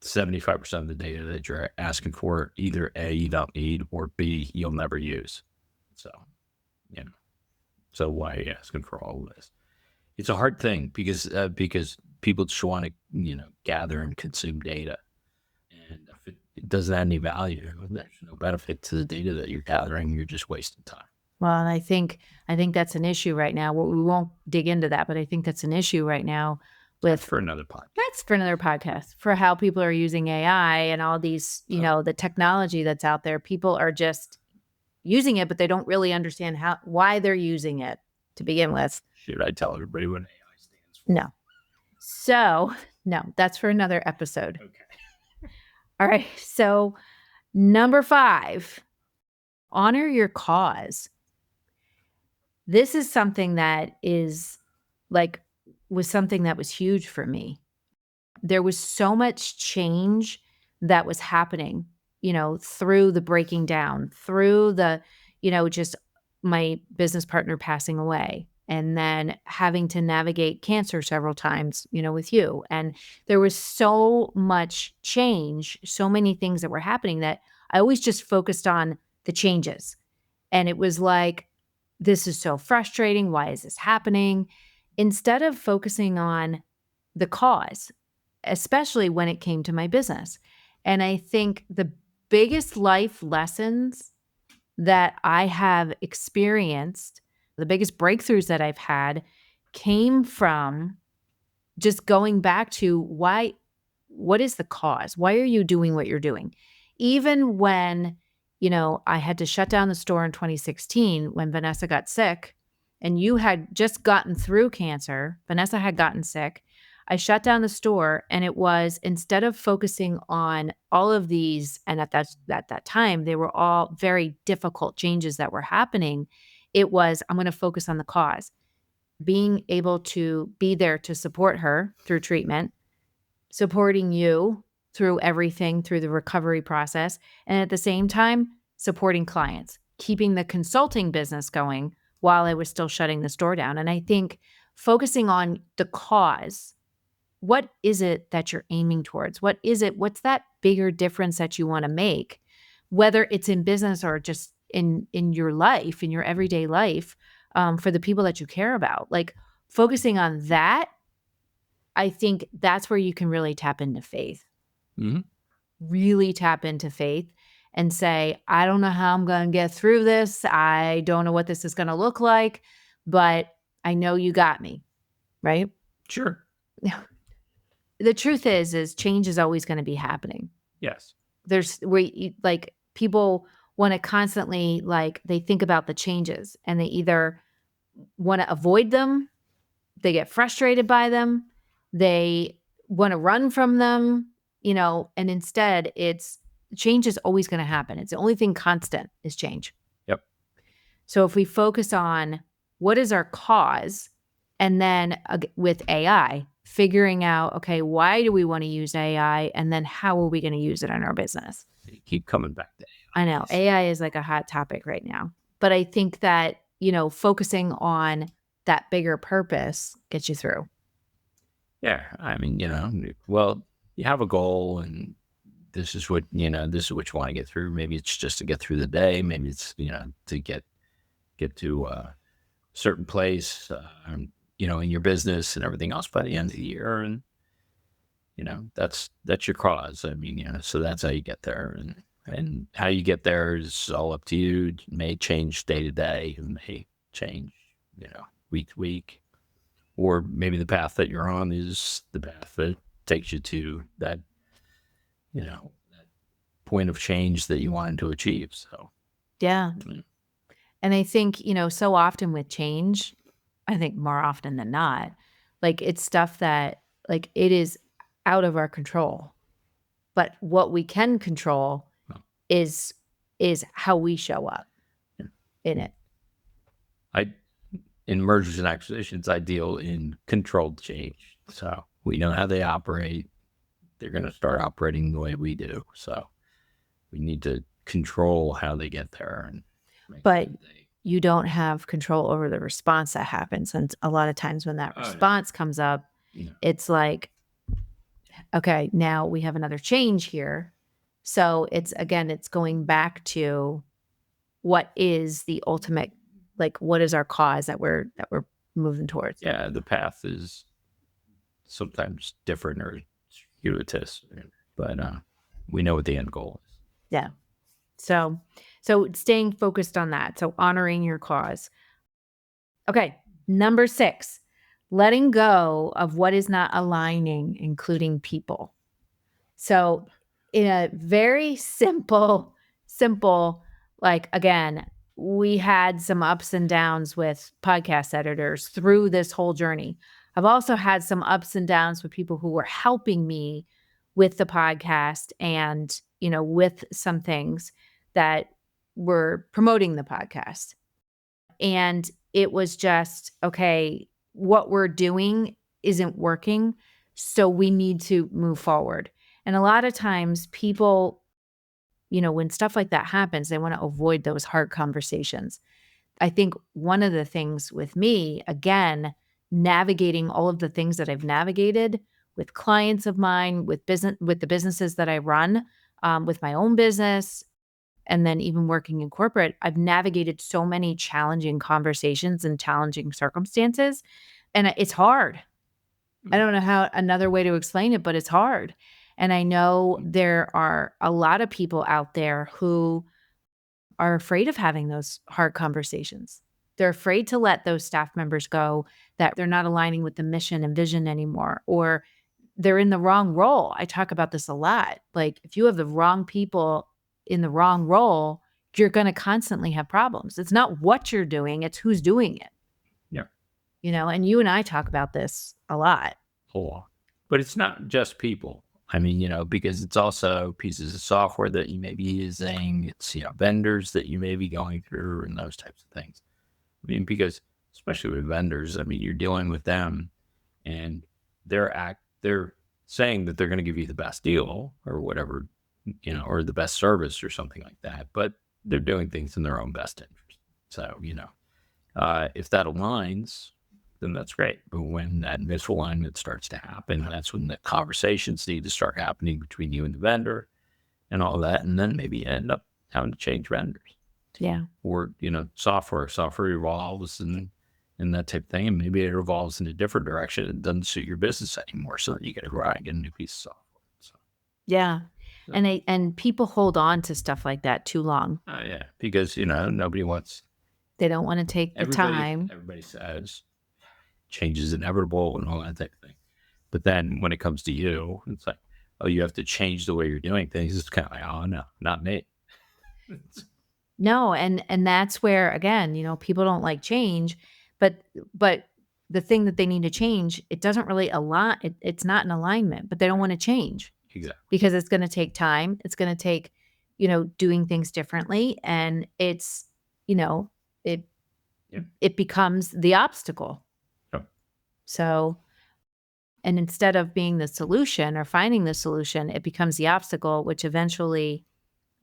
75% of the data that you're asking for, either A, you don't need, or B, you'll never use. So why are you asking for all of this? It's a hard thing because people just want to, gather and consume data. And if it doesn't add any value, there's no benefit to the data that you're gathering. You're just wasting time. Well, and I think that's an issue right now. We won't dig into that, but I think that's an issue right now That's for another podcast. That's for another podcast, for how people are using AI and all these, the technology that's out there. People are just using it, but they don't really understand why they're using it to begin with. Should I tell everybody what AI stands for? No. So, no, that's for another episode. Okay. All right. So, number 5, honor your cause. This is something that was something that was huge for me. There was so much change that was happening, through the breaking down, through the, just my business partner passing away, and then having to navigate cancer several times, with you. And there was so much change, so many things that were happening that I always just focused on the changes. And it was like, this is so frustrating. Why is this happening? Instead of focusing on the cause, especially when it came to my business. And I think the biggest life lessons that I have experienced, the biggest breakthroughs that I've had, came from just going back to what is the cause? Why are you doing what you're doing? Even when, I had to shut down the store in 2016 when Vanessa got sick, and you had just gotten through cancer, Vanessa had gotten sick. I shut down the store, and it was, instead of focusing on all of these, and at that time, they were all very difficult changes that were happening. It was, I'm going to focus on the cause, being able to be there to support her through treatment, supporting you through everything, through the recovery process, and at the same time, supporting clients, keeping the consulting business going while I was still shutting the store down. And I think focusing on the cause, what is it that you're aiming towards? What is it? What's that bigger difference that you want to make? Whether it's in business or just in your life, in your everyday life, for the people that you care about. Like, focusing on that, I think that's where you can really tap into faith. Mm-hmm. Really tap into faith and say, I don't know how I'm going to get through this. I don't know what this is going to look like, but I know you got me, right? Sure. The truth is change is always going to be happening. Yes. People want to constantly, they think about the changes, and they either want to avoid them, they get frustrated by them, they want to run from them, and instead change is always going to happen. It's the only thing constant is change. Yep. So if we focus on what is our cause, and then with AI, figuring out, okay, why do we want to use AI? And then how are we going to use it in our business? You keep coming back to AI. I know AI is like a hot topic right now, but I think that, focusing on that bigger purpose gets you through. Yeah. I mean, well, you have a goal and this is what you want to get through. Maybe it's just to get through the day. Maybe it's, to get to a certain place, in your business and everything else by the end of the year. And, that's your cause. I mean, so that's how you get there. And how you get there is all up to you. It may change day to day. It may change, week to week. Or maybe the path that you're on is the path that takes you to that, that point of change that you wanted to achieve. So, Yeah. mm, And I think, so often with change, I think more often than not, like it's stuff that like it is out of our control. But what we can control well, is how we show up yeah. in it. In mergers and acquisitions, I deal in controlled change. So we know how they operate. They're going to start operating the way we do. So we need to control how they get there and make But sure they. you don't have control over the response that happens. And a lot of times when that Oh, response comes up, yeah. it's like, okay, now we have another change here. So it's going back to what is the ultimate, like what is our cause that we're moving towards. Yeah, the path is sometimes different or circuitous, but we know what the end goal is. Yeah. So staying focused on that. So honoring your cause. Okay. Number 6, letting go of what is not aligning, including people. So in a very simple, like again, we had some ups and downs with podcast editors through this whole journey. I've also had some ups and downs with people who were helping me with the podcast and, with some things that were promoting the podcast. And it was just, okay, what we're doing isn't working. So we need to move forward. And a lot of times people, when stuff like that happens, they want to avoid those hard conversations. I think one of the things with me, again, navigating all of the things that I've navigated with clients of mine, with the businesses that I run, with my own business, and then even working in corporate, I've navigated so many challenging conversations and challenging circumstances, and it's hard. I don't know how another way to explain it, but it's hard. And I know there are a lot of people out there who are afraid of having those hard conversations. They're afraid to let those staff members go that they're not aligning with the mission and vision anymore, or they're in the wrong role. I talk about this a lot. Like if you have the wrong people in the wrong role, you're going to constantly have problems. It's not what you're doing, it's who's doing it. Yeah. And you and I talk about this a lot. Cool. But it's not just people. I mean, because it's also pieces of software that you may be using. It's, vendors that you may be going through and those types of things. I mean, because especially with vendors, I mean, you're dealing with them and they're saying that they're going to give you the best deal or whatever, or the best service or something like that, but they're doing things in their own best interest. So, if that aligns, then that's great. But when that misalignment starts to happen, that's when the conversations need to start happening between you and the vendor and all that. And then maybe you end up having to change vendors. Yeah. Or, software evolves and that type of thing. And maybe it evolves in a different direction. It doesn't suit your business anymore. So then you got to go out and get a new piece of software. So, yeah. And people hold on to stuff like that too long. yeah, because, nobody wants. They don't want to take the time. Everybody says change is inevitable and all that type of thing. But then when it comes to you, it's like, oh, you have to change the way you're doing things. It's kind of like, oh, no, not me. No, and that's where again, people don't like change, but the thing that they need to change, it doesn't really align. It's not in alignment, but they don't want to change Exactly. because it's going to take time. It's going to take, doing things differently, and it's, it Yeah. it becomes the obstacle. Yep. So, and instead of being the solution or finding the solution, it becomes the obstacle, which eventually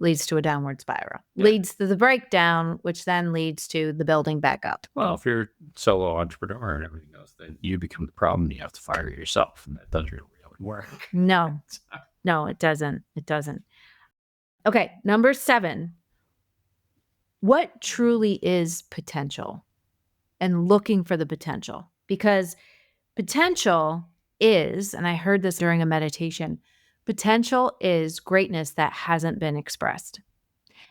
leads to a downward spiral, Yeah. leads to the breakdown, which then leads to the building back up. Well, if you're a solo entrepreneur and everything else, then you become the problem and you have to fire yourself. And that doesn't really work. No, it doesn't. It doesn't. Okay, number 7. What truly is potential? And looking for the potential. Because potential is, and I heard this during a meditation, potential is greatness that hasn't been expressed.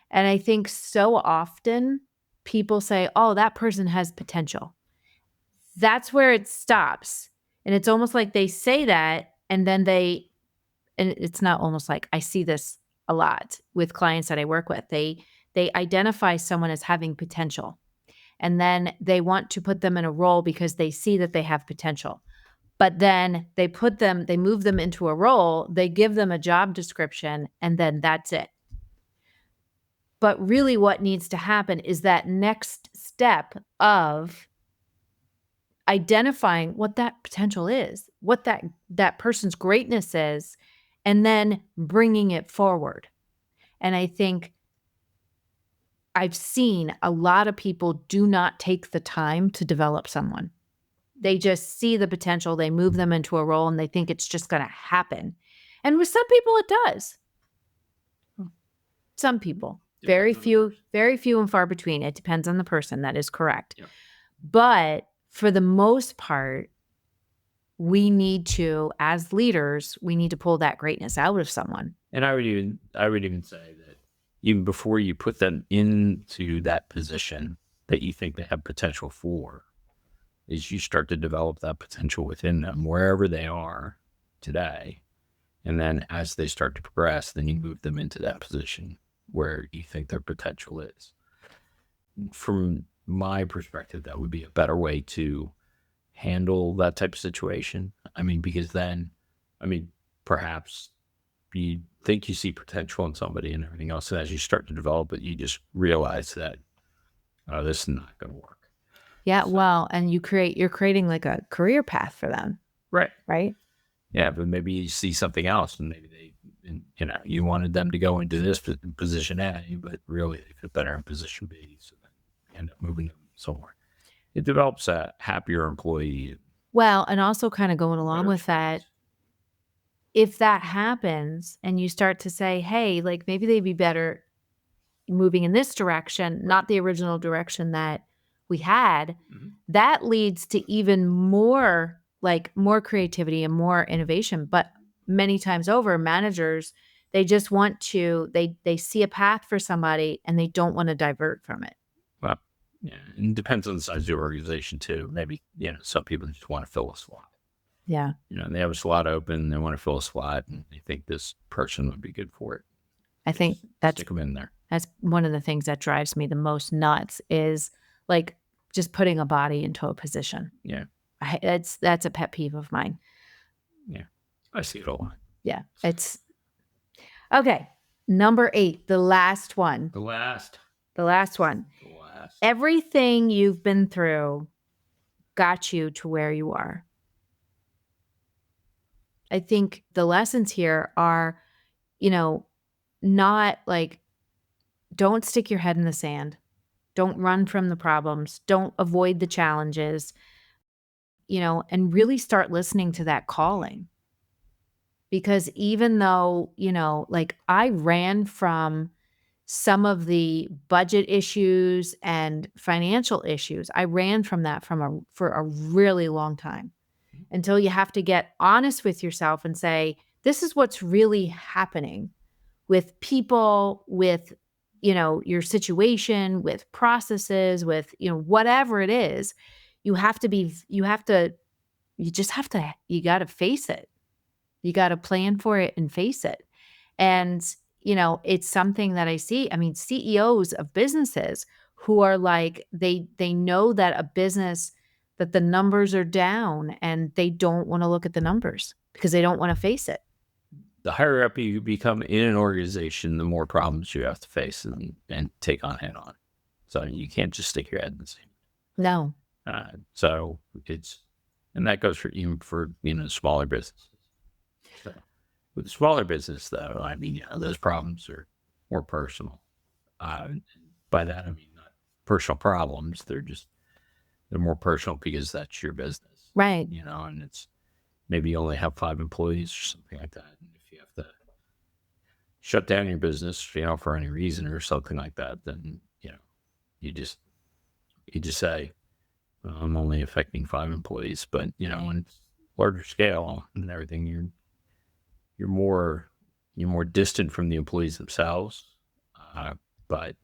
And I think so often people say, oh, that person has potential. That's where it stops. And it's almost like they say that, and then and it's not almost like, I see this a lot with clients that I work with. They identify someone as having potential. And then they want to put them in a role because they see that they have potential. But then they move them into a role, they give them a job description, and then that's it. But really what needs to happen is that next step of identifying what that potential is, what that person's greatness is, and then bringing it forward. And I think I've seen a lot of people do not take the time to develop someone. They just see the potential, they move them into a role, and they think it's just going to happen. And with some people, it does. Some people. Very few and far between. It depends on the person. That is correct. Yeah. But for the most part, we need to, as leaders, we need to pull that greatness out of someone. And I would even say that even before you put them into that position that you think they have potential for, is you start to develop that potential within them wherever they are today. And then as they start to progress, then you move them into that position where you think their potential is. From my perspective, that would be a better way to handle that type of situation. I mean, because then, perhaps you think you see potential in somebody and everything else. And as you start to develop it, you just realize that, oh, this is not going to work. Yeah, well, and you're creating like a career path for them. Right. Right? Yeah, but maybe you see something else and maybe you wanted them to go into this position A, but really they fit better in position B. So then you end up moving them somewhere. It develops a happier employee. Well, and also kind of going along with that, if that happens and you start to say, hey, like maybe they'd be better moving in this direction, not the original direction that we had, that leads to even more creativity and more innovation. But many times over, managers, they just want to, they see a path for somebody and they don't want to divert from it. Well, yeah, and it depends on the size of the organization too. Maybe, some people just want to fill a slot. Yeah. They have a slot open, they want to fill a slot, and they think this person would be good for it. I think that's stick them in there. That's one of the things that drives me the most nuts is like just putting a body into a position. Yeah. That's a pet peeve of mine. Yeah. I see it a lot. Yeah. It's okay. Number 8, the last one. The last one. Everything you've been through got you to where you are. I think the lessons here are, not like, don't stick your head in the sand. Don't run from the problems. Don't avoid the challenges, and really start listening to that calling. Because even though, I ran from some of the budget issues and financial issues, I ran from that for a really long time, until you have to get honest with yourself and say, this is what's really happening with people, with, your situation, with processes, with, whatever it is. You got to face it. You got to plan for it and face it. And, it's something that I see. CEOs of businesses who are like, they know that a business, that the numbers are down and they don't want to look at the numbers because they don't want to face it. The higher up you become in an organization, the more problems you have to face and take on head on. So you can't just stick your head in the sand. No. So and that goes for smaller businesses. So with the smaller business though, those problems are more personal. Uh, by that I mean not personal problems. They're more personal because that's your business, Right. and it's maybe you only have 5 employees or something like that. And if you have to shut down your business, for any reason or something like that, then you just say, well, I'm only affecting 5 employees. But when it's larger scale and everything, you're more distant from the employees themselves. But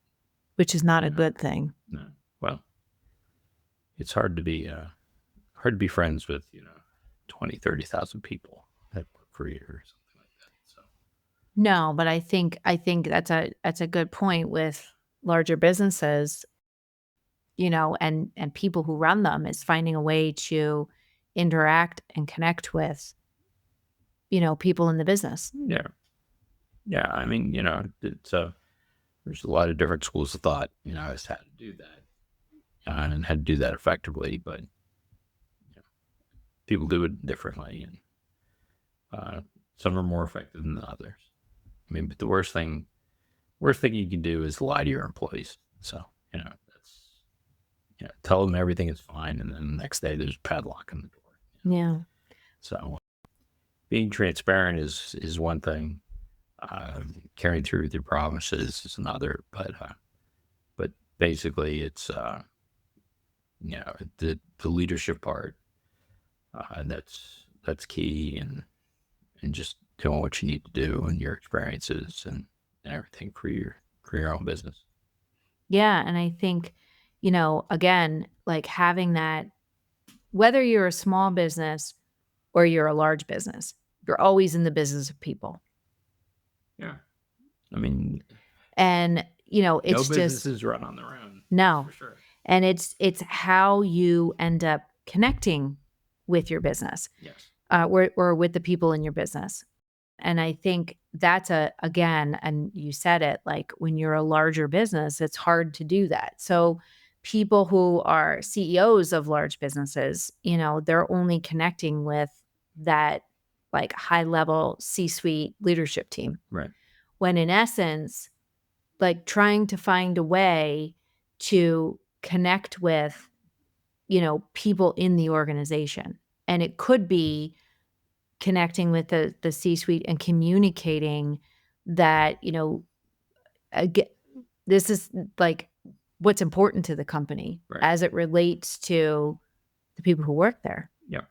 Which is not a good thing. no, well, it's hard to be friends with 20,000-30,000 people that work for you or something like that. So No, but I think that's a good point with larger businesses, and people who run them, is finding a way to interact and connect with, people in the business. yeah, I mean, it's there's a lot of different schools of thought, as to how to do that, and how to do that effectively. But people do it differently, and some are more effective than others. I mean, but the worst thing you can do is lie to your employees. So that's tell them everything is fine, and then the next day there's a padlock on the door. Yeah. So being transparent is one thing. Carrying through with your promises is another. But basically, it's the leadership part. That's key, and just doing what you need to do and your experiences and everything for your own business. Yeah, and I think, again, like having that, whether you're a small business or you're a large business, you're always in the business of people. Yeah. I mean, and no it's businesses run on their own. No. For sure. And it's how you end up connecting with your business, Yes. or with the people in your business. And I think that's again, and you said it, like when you're a larger business, it's hard to do that. So people who are CEOs of large businesses, they're only connecting with that like high level C-suite leadership team. Right. When in essence, like trying to find a way to connect with, people in the organization. And it could be connecting with the C-suite and communicating that, aga this is like what's important to the company Right. as it relates to the people who work there. Yeah.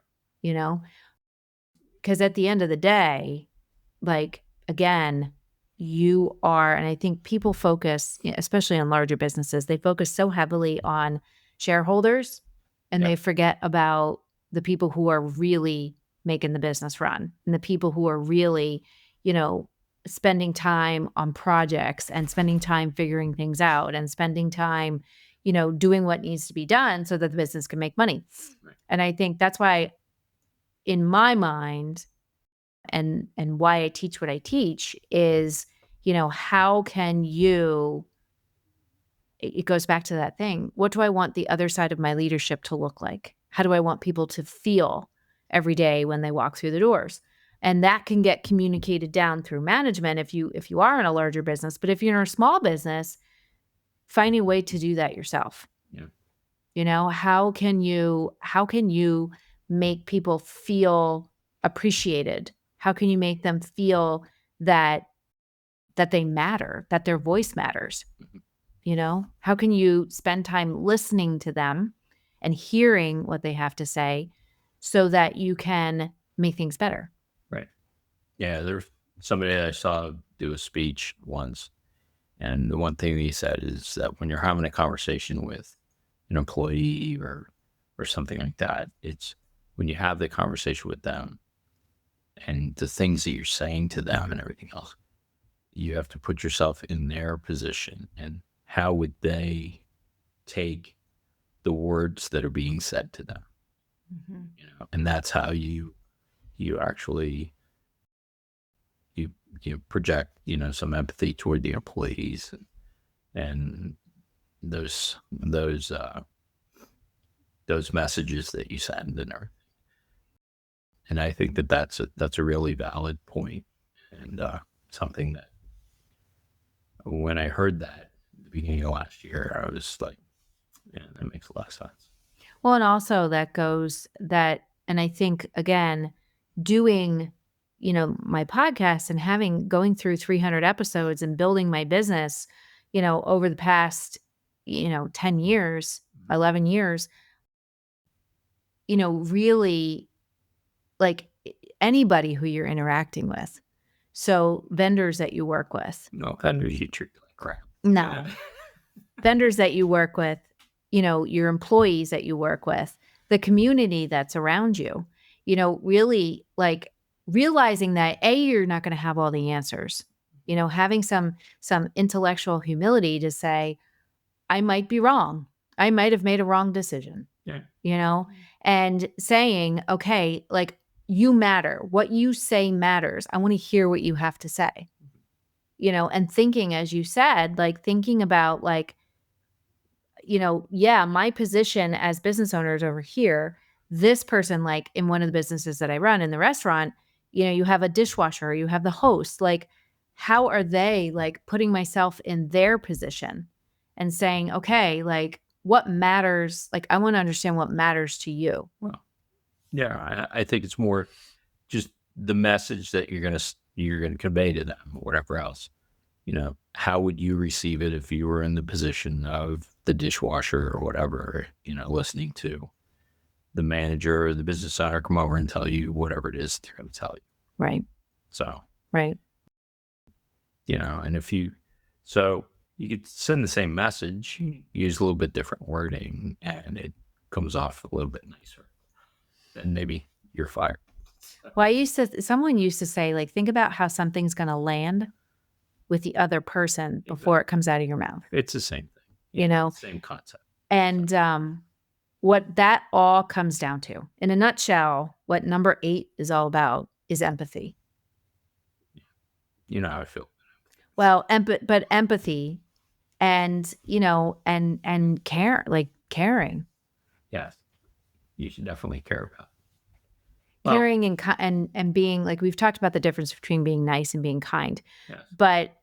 Because at the end of the day, like, again, you are, and I think people focus, especially on larger businesses, they focus so heavily on shareholders and they forget about the people who are really making the business run and the people who are really, spending time on projects and spending time figuring things out and spending time, doing what needs to be done so that the business can make money. Right. And I think that's why, in my mind, and why I teach what I teach is, how can you, it goes back to that thing. What do I want the other side of my leadership to look like? How do I want people to feel every day when they walk through the doors? And that can get communicated down through management if you are in a larger business. But if you're in a small business, finding a way to do that yourself. Yeah. How can you make people feel appreciated? How can you make them feel that they matter, that their voice matters? How can you spend time listening to them and hearing what they have to say so that you can make things better? Right. Yeah. There's somebody I saw do a speech once, and the one thing he said is that when you're having a conversation with an employee or something like that, it's when you have the conversation with them and the things that you're saying to them and everything else, you have to put yourself in their position and how would they take the words that are being said to them. And that's how you actually you project some empathy toward the employees and those messages that you send and everything. And I think that that's a really valid point and something that when I heard that at the beginning of last year, I was like, yeah, that makes a lot of sense. Well, and also that goes that, and I think again, doing, my podcast and going through 300 episodes and building my business, over the past, 10 years, 11 years, really like anybody who you're interacting with. So vendors that you work with. No, vendors you treat like crap. No. Yeah. Vendors that you work with, your employees that you work with, the community that's around you, really like realizing that you're not going to have all the answers, having some intellectual humility to say, I might be wrong. I might have made a wrong decision, and saying, okay, like you matter. What you say matters. I want to hear what you have to say, and thinking, as you said, like thinking about like, my position as business owners over here, this person, like in one of the businesses that I run in the restaurant, you have a dishwasher, you have the host, like how are they like putting myself in their position and saying, okay, like what matters? Like I want to understand what matters to you. Well, yeah, I think it's more just the message that you're gonna convey to them or whatever else. How would you receive it if you were in the position of the dishwasher or whatever, listening to the manager or the business owner come over and tell you whatever it is they're going to tell you. Right. So, right. And so you could send the same message, use a little bit different wording, and it comes off a little bit nicer. Then maybe you're fired. Well, someone used to say, like, think about how something's going to land with the other person before it comes out of your mouth. It's the same thing. Same concept. And what that all comes down to, in a nutshell, what number 8 is all about is empathy. You know how I feel. Well, but empathy and, and care, like caring. Yes. You should definitely care about it. Caring and being, like we've talked about the difference between being nice and being kind. Yes.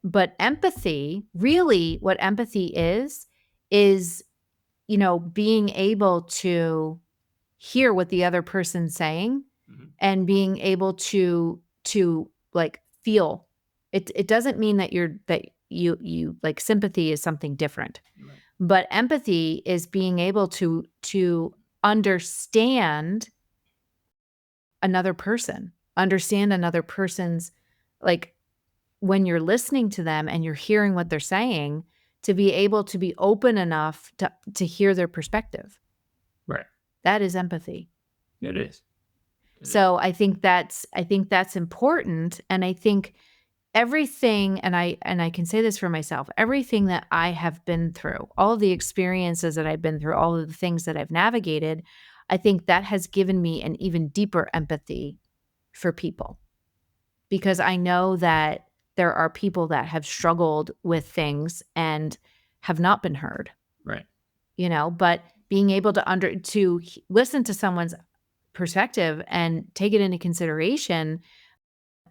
But empathy, really what empathy is, being able to hear what the other person's saying and being able to like feel. It doesn't mean that you like sympathy is something different. Right. But empathy is being able to understand another person, understand another person's, like when you're listening to them and you're hearing what they're saying, to be able to be open enough to hear their perspective. Right. That is empathy. It is. So I think that's important. And I think everything, and I can say this for myself, everything that I have been through, all of the experiences that I've been through, all of the things that I've navigated, I think that has given me an even deeper empathy for people, because I know that there are people that have struggled with things and have not been heard. Right. But being able to listen to someone's perspective and take it into consideration.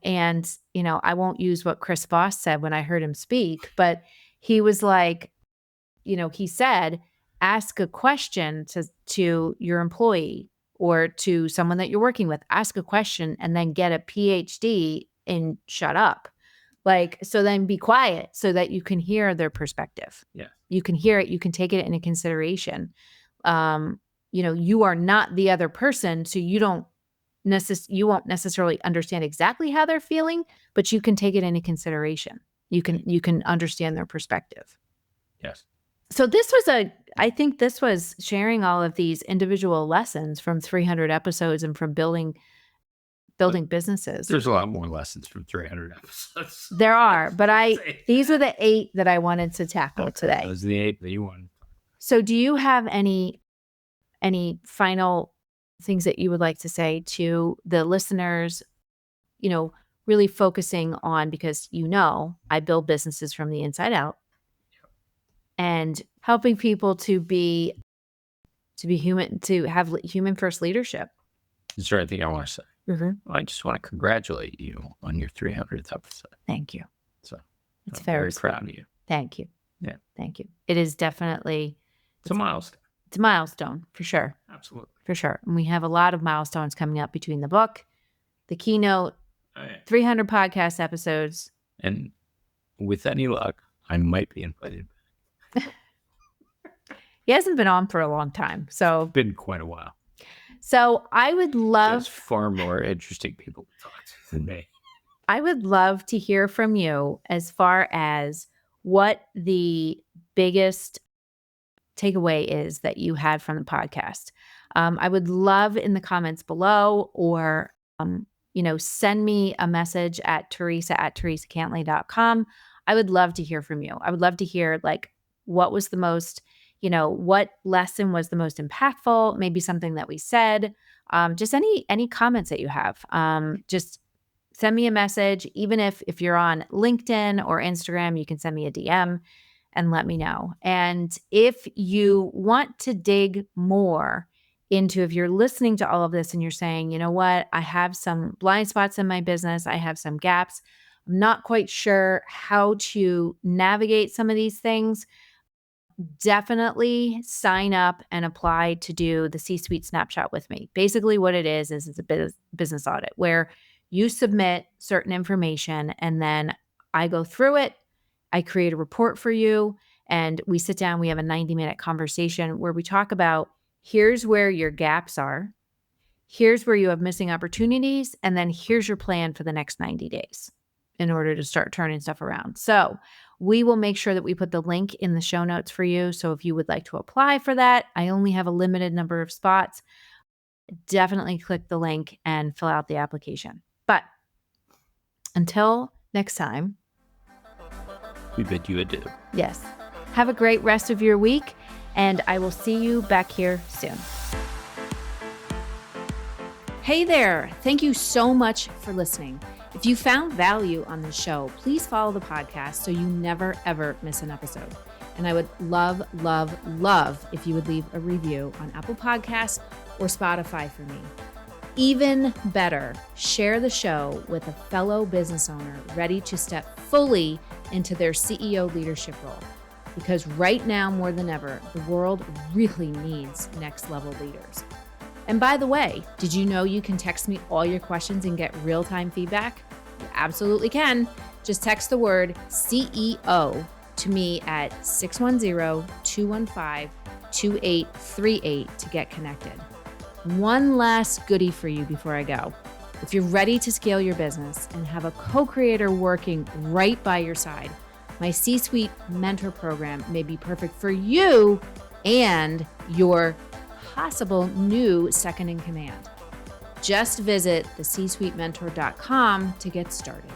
And, I won't use what Chris Voss said when I heard him speak, but he was like, he said, ask a question to your employee or to someone that you're working with, ask a question and then get a PhD and shut up. Like, so then be quiet so that you can hear their perspective. Yeah. You can hear it. You can take it into consideration. You are not the other person. So you won't necessarily understand exactly how they're feeling, but you can take it into consideration. You can understand their perspective. Yes. So I think this was sharing all of these individual lessons from 300 episodes and from building businesses. There's a lot more lessons from 300 episodes. There are, but these were the 8 that I wanted to tackle today. Those are the 8 that you wanted. So do you have any final things that you would like to say to the listeners, really focusing on, because I build businesses from the inside out. And helping people to be human, to have human first leadership. Is there anything I want to say? Mm-hmm. I just want to congratulate you on your 300th episode. Thank you. So it's I'm very sweet. proud of you. Thank you. Yeah. Thank you. It is definitely, It's a milestone. it's a milestone for sure. Absolutely. For sure. And we have a lot of milestones coming up between the book, the keynote, 300 podcast episodes. And with any luck, I might be invited. He hasn't been on for a long time. So It's been quite a while. So I would love... There's far more interesting people to talk to than me. I would love to hear from you as far as what the biggest takeaway is that you had from the podcast. I would love in the comments below, or, send me a message at Theresa@TheresaCantley.com. I would love to hear from you. I would love to hear, like, what was the most, what lesson was the most impactful, maybe something that we said, just any comments that you have. Just send me a message. Even if you're on LinkedIn or Instagram, you can send me a DM and let me know. And if you want to dig more into, if you're listening to all of this and you're saying, you know what, I have some blind spots in my business, I have some gaps, I'm not quite sure how to navigate some of these things, definitely sign up and apply to do the C-Suite Snapshot with me. Basically what it is it's a business audit where you submit certain information and then I go through it. I create a report for you and we sit down, we have a 90-minute conversation where we talk about, here's where your gaps are, here's where you have missing opportunities, and then here's your plan for the next 90 days in order to start turning stuff around. So we will make sure that we put the link in the show notes for you. So if you would like to apply for that, I only have a limited number of spots. Definitely click the link and fill out the application. But until next time, we bid you adieu. Yes. Have a great rest of your week, and I will see you back here soon. Hey there. Thank you so much for listening. If you found value on this show, please follow the podcast so you never, ever miss an episode. And I would love, love, love if you would leave a review on Apple Podcasts or Spotify for me. Even better, share the show with a fellow business owner ready to step fully into their CEO leadership role. Because right now, more than ever, the world really needs next level leaders. And by the way, did you know you can text me all your questions and get real-time feedback? You absolutely can. Just text the word CEO to me at 610-215-2838 to get connected. One last goodie for you before I go. If you're ready to scale your business and have a co-creator working right by your side, my C-Suite Mentor Program may be perfect for you and your possible new second in command. Just visit thecsuitementor.com to get started.